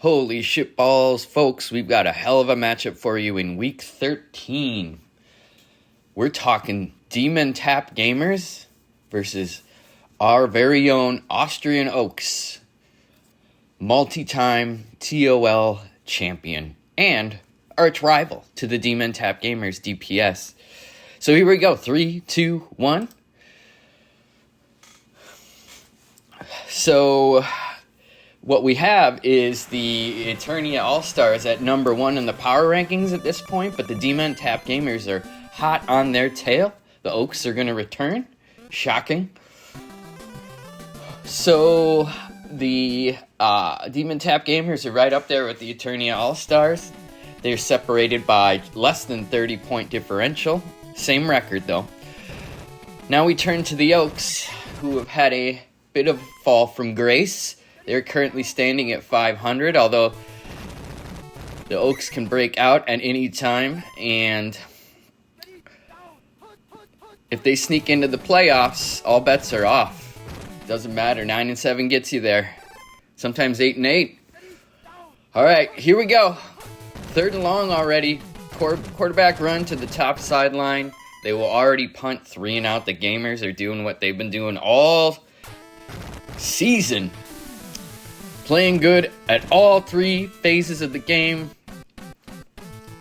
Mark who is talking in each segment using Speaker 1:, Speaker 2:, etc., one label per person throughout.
Speaker 1: Holy shit balls, folks, we've got a hell of a matchup for you in week 13. We're talking Demon Tap Gamers versus our very own Austrian OAKS, multi-time TOL champion and arch rival to the Demon Tap Gamers DPS. So here we go, 3, 2, 1. So what we have is the Eternia All-Stars at number 1 in the power rankings at this point, but the Demon Tap Gamers are hot on their tail. The OAKS are going to return. Shocking. So the Demon Tap Gamers are right up there with the Eternia All-Stars. They're separated by less than 30-point differential. Same record, though. Now we turn to the OAKS, who have had a bit of a fall from grace. They're currently standing at 500, although the OAKS can break out at any time, and if they sneak into the playoffs, all bets are off. Doesn't matter, 9-7 gets you there. Sometimes 8-8. All right, here we go. 3rd and long already. Quarterback run to the top sideline. They will already punt 3 and out. The Gamers are doing what they've been doing all season. Playing good at all 3 phases of the game.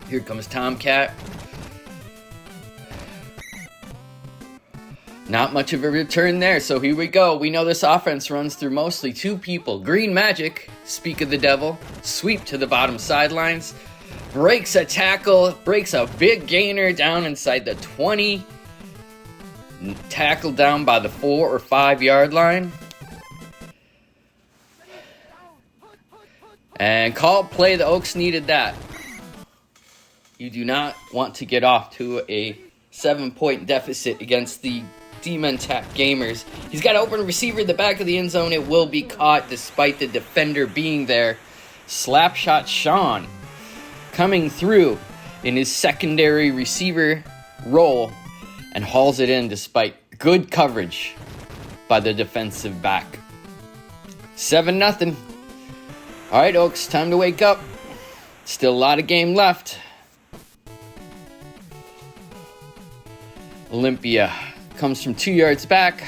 Speaker 1: Here comes Tomcat. Not much of a return there, so here we go. We know this offense runs through mostly 2 people. Green Magic, speak of the devil, sweep to the bottom sidelines, breaks a tackle, breaks a big gainer down inside the 20, tackled down by the 4 or 5 yard line. And call play, the OAKS needed that. You do not want to get off to a 7-point deficit against the Demon Tap Gamers. He's got an open receiver in the back of the end zone. It will be caught despite the defender being there. Slapshot Sean coming through in his secondary receiver role and hauls it in despite good coverage by the defensive back. 7-0. All right, OAKS, time to wake up. Still a lot of game left. Olympia comes from 2 yards back,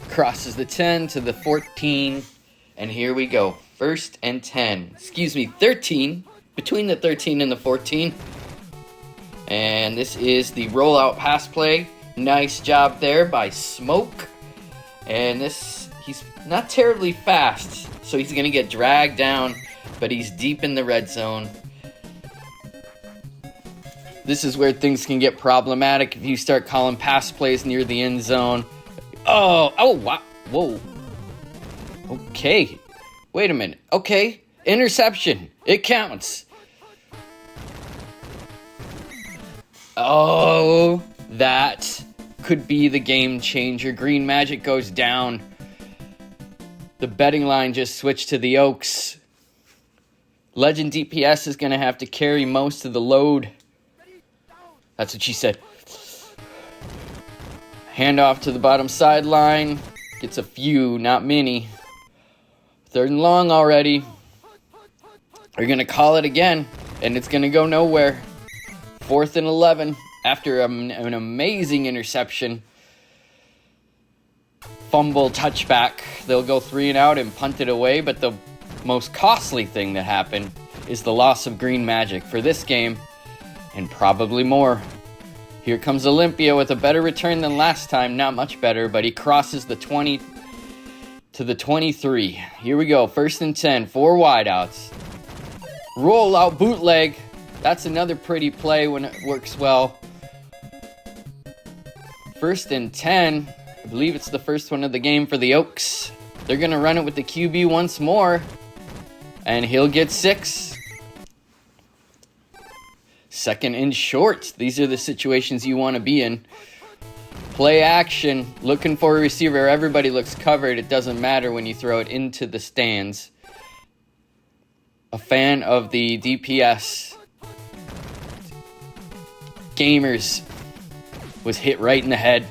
Speaker 1: crosses the 10 to the 14, and here we go. 1st and 10. 13, between the 13 and the 14. And this is the rollout pass play. Nice job there by Smoke. And he's not terribly fast, so he's going to get dragged down, but he's deep in the red zone. This is where things can get problematic if you start calling pass plays near the end zone. Oh, wow. Whoa. Okay. Wait a minute. Okay. Interception. It counts. Oh, that could be the game changer. Green Magic goes down. The betting line just switched to the OAKS. Legend DPS is going to have to carry most of the load. That's what she said. Handoff to the bottom sideline. Gets a few, not many. 3rd and long already. They're going to call it again, and it's going to go nowhere. 4th and 11 after an amazing interception. Fumble touchback. They'll go 3 and out and punt it away, but the most costly thing that happened is the loss of Green Magic for this game and probably more. Here comes Olympia with a better return than last time. Not much better, but he crosses the 20 to the 23. Here we go. 1st and 10. 4 wideouts. Roll out bootleg. That's another pretty play when it works well. 1st and 10. I believe it's the first one of the game for the OAKS. They're going to run it with the QB once more. And he'll get 6. 2nd and short. These are the situations you want to be in. Play action. Looking for a receiver. Everybody looks covered. It doesn't matter when you throw it into the stands. A fan of the DPS Gamers was hit right in the head.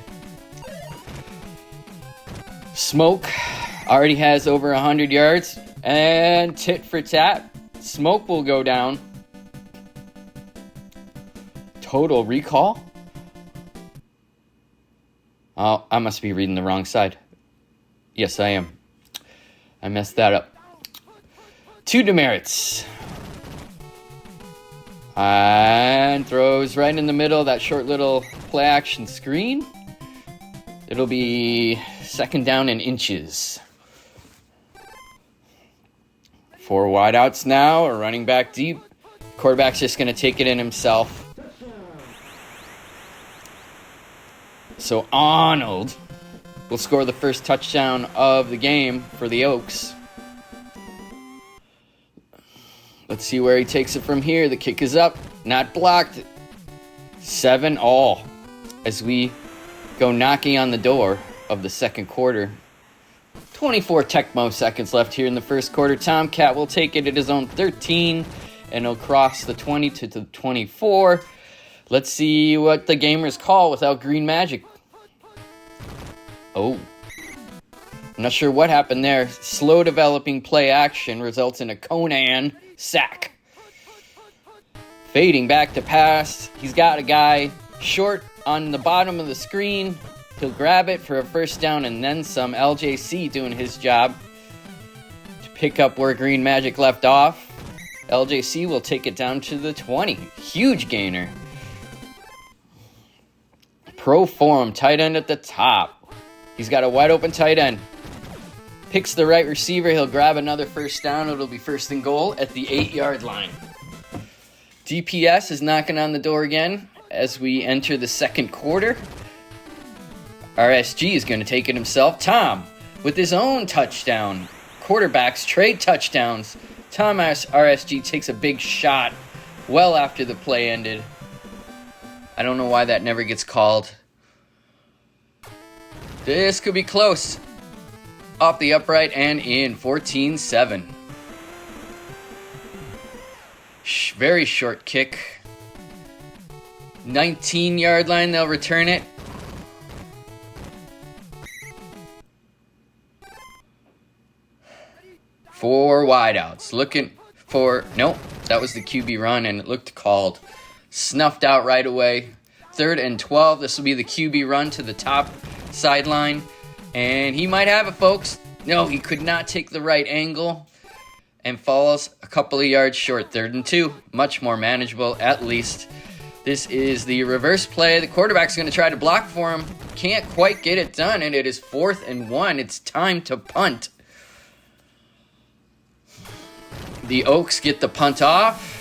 Speaker 1: Smoke already has over 100 yards. And tit for tat. Smoke will go down. Total recall? Oh, I must be reading the wrong side. Yes, I am. I messed that up. 2 demerits. And throws right in the middle of that short little play action screen. It'll be 2nd down and inches. 4 wideouts now, a running back deep. Quarterback's just going to take it in himself. So Arnold will score the first touchdown of the game for the Oaks. Let's see where he takes it from here. The kick is up, not blocked. 7-all as we go knocking on the door of the second quarter. 24 Tecmo seconds left here in the first quarter. Tomcat will take it at his own 13, and he'll cross the 20 to the 24. Let's see what the gamers call without green magic. Oh. I'm not sure what happened there. Slow developing play action results in a Conan sack. Fading back to pass. He's got a guy short on the bottom of the screen. He'll grab it for a first down and then some. LJC doing his job to pick up where green magic left off. LJC will take it down to the 20. Huge gainer. Pro form, tight end at the top. He's got a wide open tight end. Picks the right receiver. He'll grab another first down. It'll be 1st and goal at the 8-yard line. DPS is knocking on the door again as we enter the second quarter. RSG is going to take it himself. Tom with his own touchdown. Quarterbacks trade touchdowns. Thomas RSG takes a big shot well after the play ended. I don't know why that never gets called. This could be close. Off the upright and in. 14-7. Very short kick. 19-yard line, they'll return it. Four wideouts. Looking for... Nope, that was the QB run, and it looked called. Snuffed out right away. 3rd and 12. This will be the QB run to the top sideline. And he might have it, folks. No, he could not take the right angle. And falls a couple of yards short. 3rd and 2. Much more manageable, at least. This is the reverse play. The quarterback's going to try to block for him. Can't quite get it done. And it is 4th and 1. It's time to punt. The Oaks get the punt off.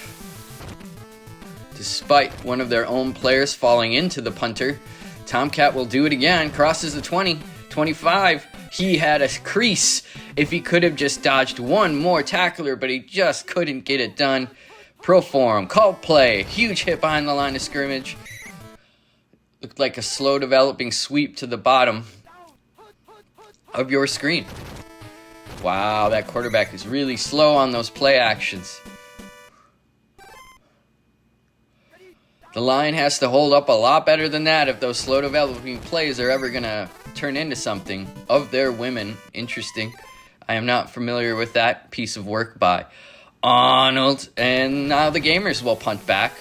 Speaker 1: Despite one of their own players falling into the punter. Tomcat will do it again. Crosses the 20. 25. He had a crease if he could have just dodged one more tackler, but he just couldn't get it done. Pro form. Called play. Huge hit behind the line of scrimmage. Looked like a slow developing sweep to the bottom of your screen. Wow, that quarterback is really slow on those play actions. The line has to hold up a lot better than that if those slow developing plays are ever going to turn into something of their women. Interesting. I am not familiar with that piece of work by Arnold. And now the gamers will punt back.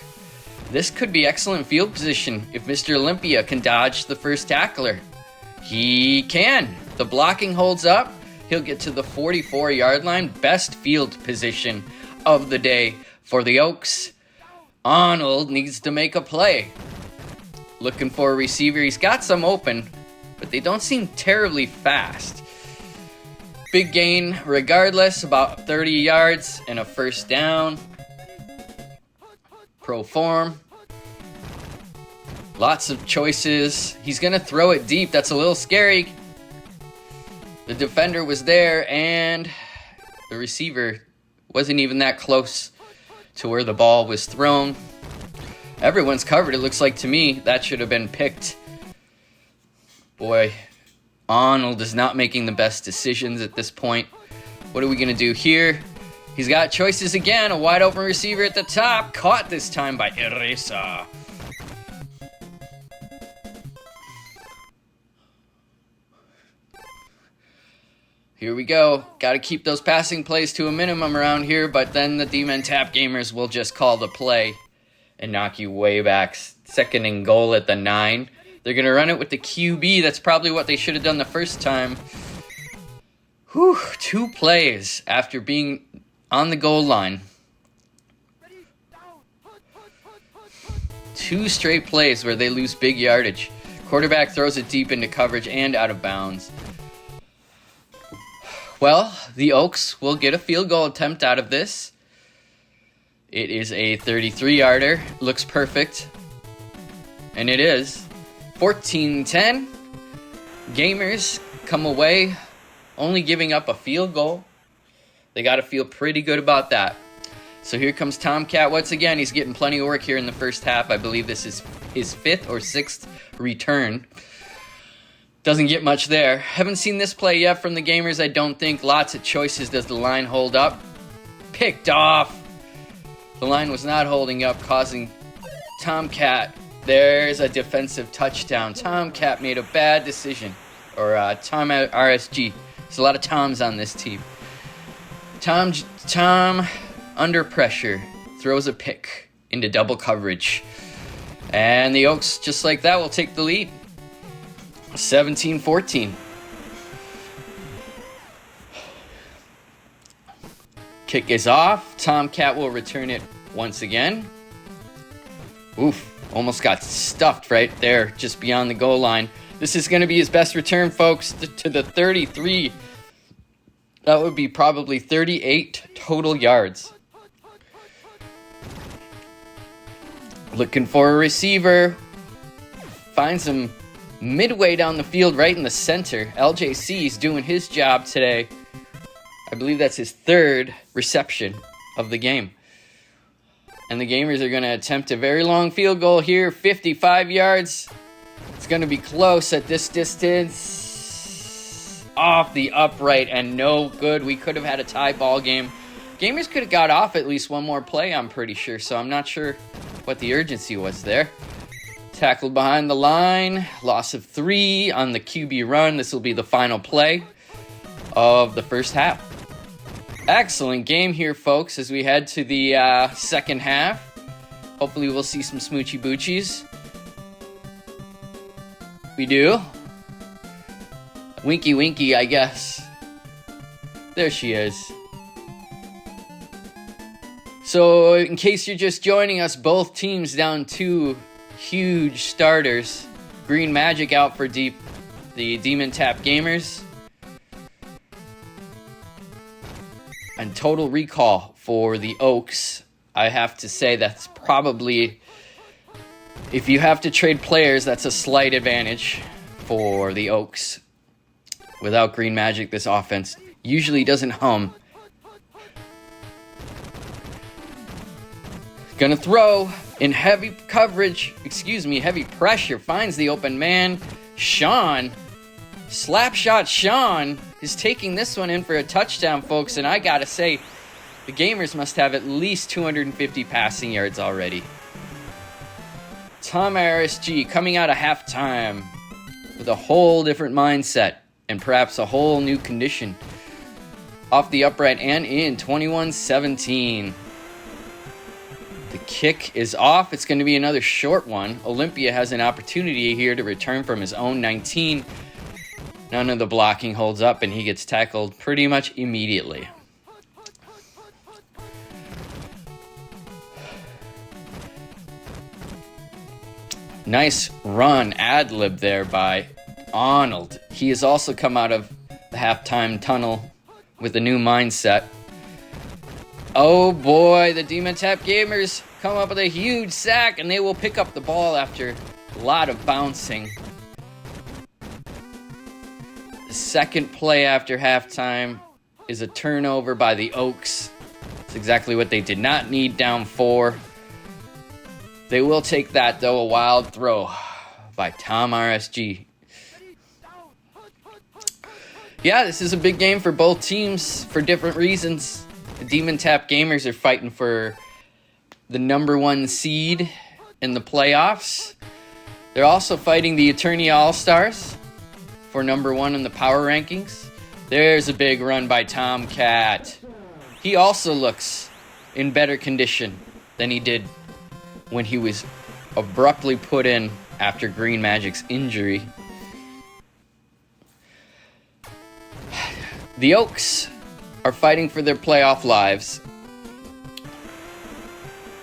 Speaker 1: This could be excellent field position if Mr. Olympia can dodge the first tackler. He can. The blocking holds up. He'll get to the 44-yard line. Best field position of the day for the Oaks. Arnold needs to make a play. Looking for a receiver. He's got some open, but they don't seem terribly fast. Big gain regardless, about 30 yards and a first down. Pro form. Lots of choices. He's going to throw it deep. That's a little scary. The defender was there, and the receiver wasn't even that close to where the ball was thrown. Everyone's covered, it looks like to me. That should have been picked. Boy, Arnold is not making the best decisions at this point. What are we going to do here? He's got choices again. A wide open receiver at the top. Caught this time by Eresa. Here we go. Got to keep those passing plays to a minimum around here, but then the Demon Tap Gamers will just call the play and knock you way back. Second and goal at the 9. They're going to run it with the QB. That's probably what they should have done the first time. Whew, 2 plays after being on the goal line. 2 straight plays where they lose big yardage. Quarterback throws it deep into coverage and out of bounds. Well, the Oaks will get a field goal attempt out of this. It is a 33-yarder. Looks perfect. And it is. 14-10. Gamers come away only giving up a field goal. They got to feel pretty good about that. So here comes Tomcat once again. He's getting plenty of work here in the first half. I believe this is his 5th or 6th return. Doesn't get much there. Haven't seen this play yet from the Gamers, I don't think. Lots of choices. Does the line hold up? Picked off. The line was not holding up, causing Tomcat. There's a defensive touchdown. Tomcat made a bad decision. Or Tom RSG. There's a lot of Toms on this team. Tom, under pressure, throws a pick into double coverage. And the Oaks, just like that, will take the lead. 17-14. Kick is off. Tomcat will return it once again. Oof, almost got stuffed right there, just beyond the goal line. This is going to be his best return, folks, to the 33. That would be probably 38 total yards. Looking for a receiver. Finds him midway down the field, right in the center. LJC's doing his job today. I believe that's his 3rd reception of the game. And the Gamers are going to attempt a very long field goal here. 55 yards. It's going to be close at this distance. Off the upright and no good. We could have had a tie ball game. Gamers could have got off at least one more play, I'm pretty sure. So I'm not sure what the urgency was there. Tackled behind the line. Loss of 3 on the QB run. This will be the final play of the first half. Excellent game here, folks, as we head to the second half. Hopefully we'll see some smoochy boochies. We do. Winky winky, I guess. There she is. So, in case you're just joining us, both teams down 2 huge starters. Green Magic out for the Demon Tap Gamers. And Total Recall for the Oaks. I have to say that's probably, if you have to trade players, that's a slight advantage for the Oaks. Without Green Magic, this offense usually doesn't hum. Gonna throw in heavy coverage, heavy pressure. Finds the open man. Sean, Slapshot Sean is taking this one in for a touchdown, folks. And I gotta say, the Gamers must have at least 250 passing yards already. Tom RSG coming out of halftime with a whole different mindset and perhaps a whole new condition. Off the upright and in, 21-17. The kick is off. It's going to be another short one. Olympia has an opportunity here to return from his own 19. None of the blocking holds up, and he gets tackled pretty much immediately. Nice run, ad-lib there by Arnold. He has also come out of the halftime tunnel with a new mindset. Oh boy, the Demon Tap Gamers come up with a huge sack, and they will pick up the ball after a lot of bouncing. The second play after halftime is a turnover by the Oaks. It's exactly what they did not need, down 4. They will take that, though, a wild throw by Tom RSG. Yeah, this is a big game for both teams for different reasons. The Demon Tap Gamers are fighting for the number 1 seed in the playoffs. They're also fighting the Eternia All-Stars for number 1 in the power rankings. There's a big run by Tomcat. He also looks in better condition than he did when he was abruptly put in after Green Magic's injury. The Oaks are fighting for their playoff lives.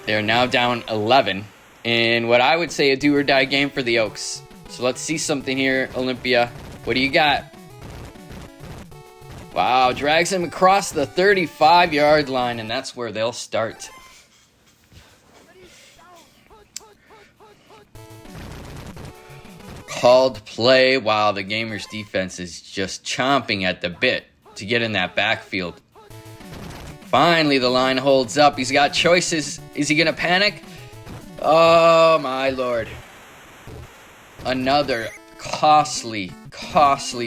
Speaker 1: They are now down 11 in what I would say a do-or-die game for the Oaks. So let's see something here, Olympia. What do you got? Wow, drags him across the 35-yard line, and that's where they'll start. Called play. Wow, the Gamers defense is just chomping at the bit to get in that backfield. Finally, the line holds up. He's got choices. Is he going to panic? Oh, my Lord. Another costly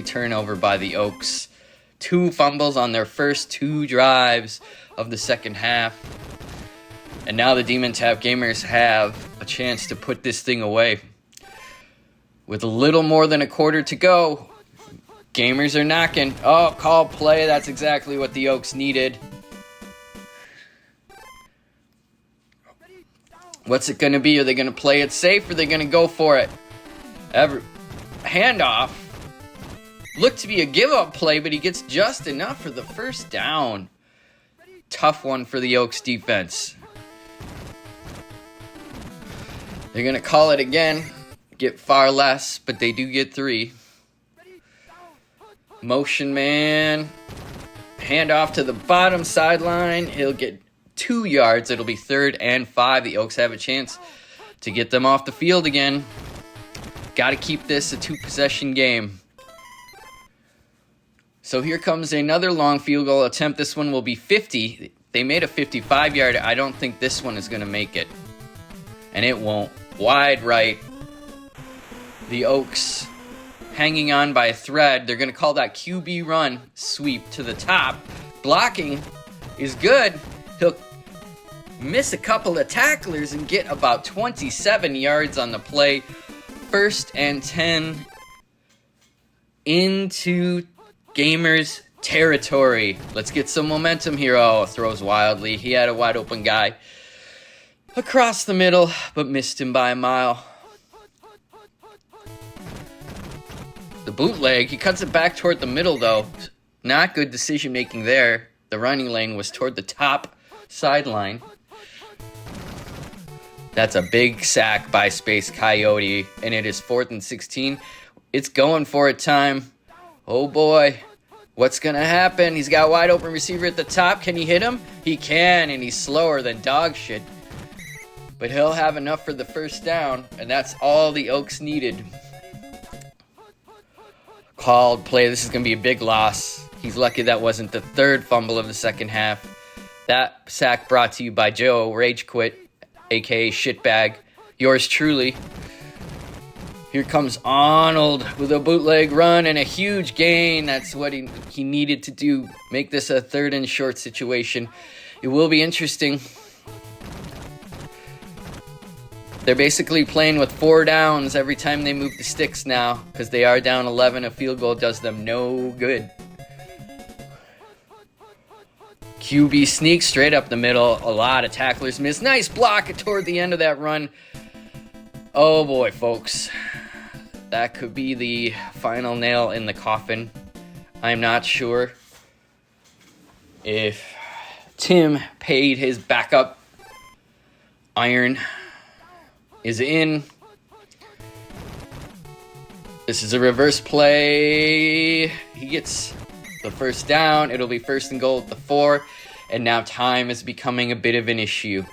Speaker 1: turnover by the Oaks. 2 fumbles on their first 2 drives of the second half. And now the Demon Tap Gamers have a chance to put this thing away. With a little more than a quarter to go, Gamers are knocking. Oh, call play. That's exactly what the Oaks needed. What's it going to be? Are they going to play it safe or are they going to go for it? Handoff. Looked to be a give-up play, but he gets just enough for the first down. Tough one for the Oaks defense. They're going to call it again. Get far less, but they do get 3. Motion man. Handoff to the bottom sideline. He'll get 2 yards. It'll be 3rd and 5. The Oaks have a chance to get them off the field again. Got to keep this a 2-possession game. So here comes another long field goal attempt. This one will be 50. They made a 55-yarder. I don't think this one is going to make it. And it won't. Wide right. The Oaks hanging on by a thread. They're going to call that QB run sweep to the top. Blocking is good. He'll miss a couple of tacklers and get about 27 yards on the play. 1st and 10 into Gamers territory. Let's get some momentum here. Oh, throws wildly. He had a wide open guy across the middle, but missed him by a mile. The bootleg, he cuts it back toward the middle, though. Not good decision making there. The running lane was toward the top sideline. That's a big sack by Space Coyote, and it is 4th and 16. It's going for it time. Oh boy, what's going to happen? He's got a wide open receiver at the top. Can he hit him? He can, and he's slower than dog shit. But he'll have enough for the first down, and that's all the Oaks needed. Called play. This is going to be a big loss. He's lucky that wasn't the 3rd fumble of the second half. That sack brought to you by Joe Rage Quit, aka Shitbag. Yours truly. Here comes Arnold with a bootleg run and a huge gain. That's what he needed to do. Make this a 3rd and short situation. It will be interesting. They're basically playing with 4 downs every time they move the sticks now, because they are down 11. A field goal does them no good. QB sneaks straight up the middle. A lot of tacklers miss. Nice block toward the end of that run. Oh boy, folks. That could be the final nail in the coffin. I'm not sure if Tim paid his backup. Iron is in. This is a reverse play. He gets the first down. It'll be 1st and goal at the 4. And now time is becoming a bit of an issue.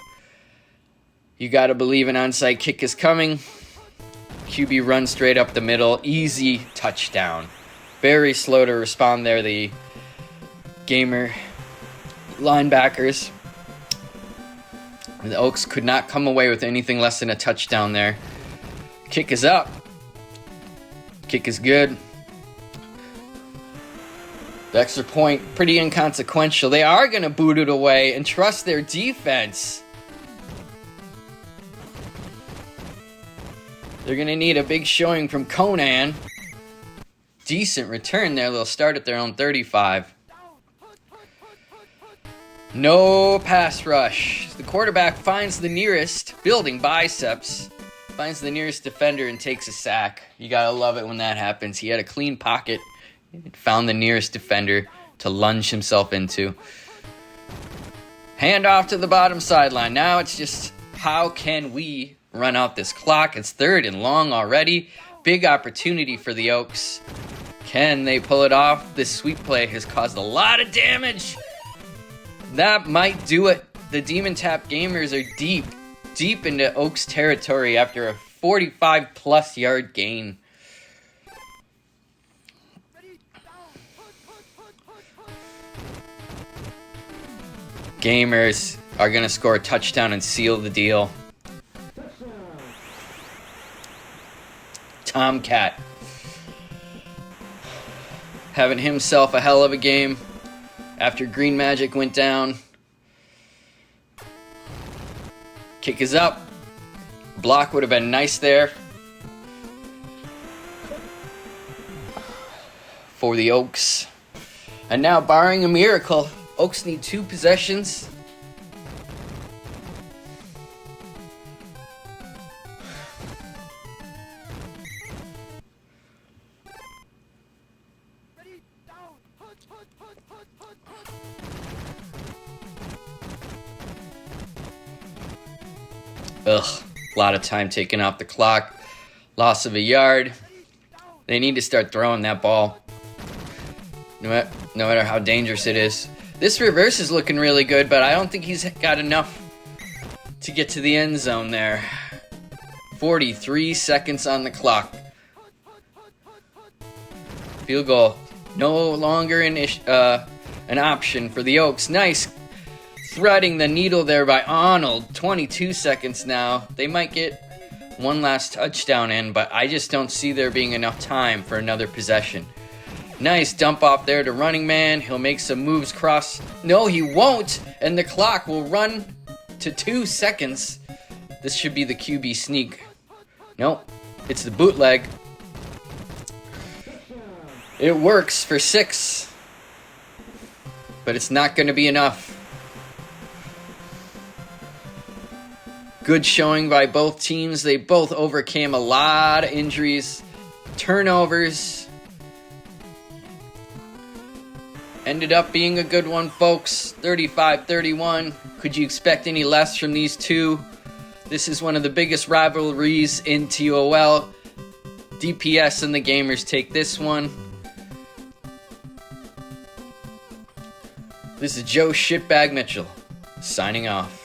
Speaker 1: You got to believe an onside kick is coming. QB runs straight up the middle. Easy touchdown. Very slow to respond there, the Gamer linebackers. The Oaks could not come away with anything less than a touchdown there. Kick is up. Kick is good. The extra point, pretty inconsequential. They are going to boot it away and trust their defense. They're going to need a big showing from Conan. decent return there. They'll start at their own 35. No pass rush. The quarterback finds the nearest, building biceps, finds the nearest defender and takes a sack. You gotta love it when that happens. He had a clean pocket, found the nearest defender to lunge himself into. Hand off to the bottom sideline. Now it's just, how can we run out this clock? It's 3rd and long already. Big opportunity for the Oaks. Can they pull it off? This sweep play has caused a lot of damage. That might do it. The Demon Tap Gamers are deep into Oaks territory after a 45-plus yard gain. Gamers are going to score a touchdown and seal the deal. Tomcat having himself a hell of a game after Green Magic went down. Kick is up. Block would have been nice there for the Oaks. And now, barring a miracle, Oaks need 2 possessions. Ugh, a lot of time taken off the clock. Loss of a yard. They need to start throwing that ball. No matter how dangerous it is. This reverse is looking really good, but I don't think he's got enough to get to the end zone there. 43 seconds on the clock. Field goal. No longer an option for the Oaks. Nice threading the needle there by Arnold. 22 seconds now. They might get one last touchdown in, but I just don't see there being enough time for another possession. Nice dump off there to running man. He'll make some moves cross. No, he won't. And the clock will run to 2 seconds. This should be the QB sneak. Nope, it's the bootleg. It works for 6, but it's not going to be enough. Good showing by both teams. They both overcame a lot of injuries, turnovers. Ended up being a good one, folks. 35-31. Could you expect any less from these two? This is one of the biggest rivalries in TOL. DPS and the Gamers take this one. This is Joe Shitbag Mitchell, signing off.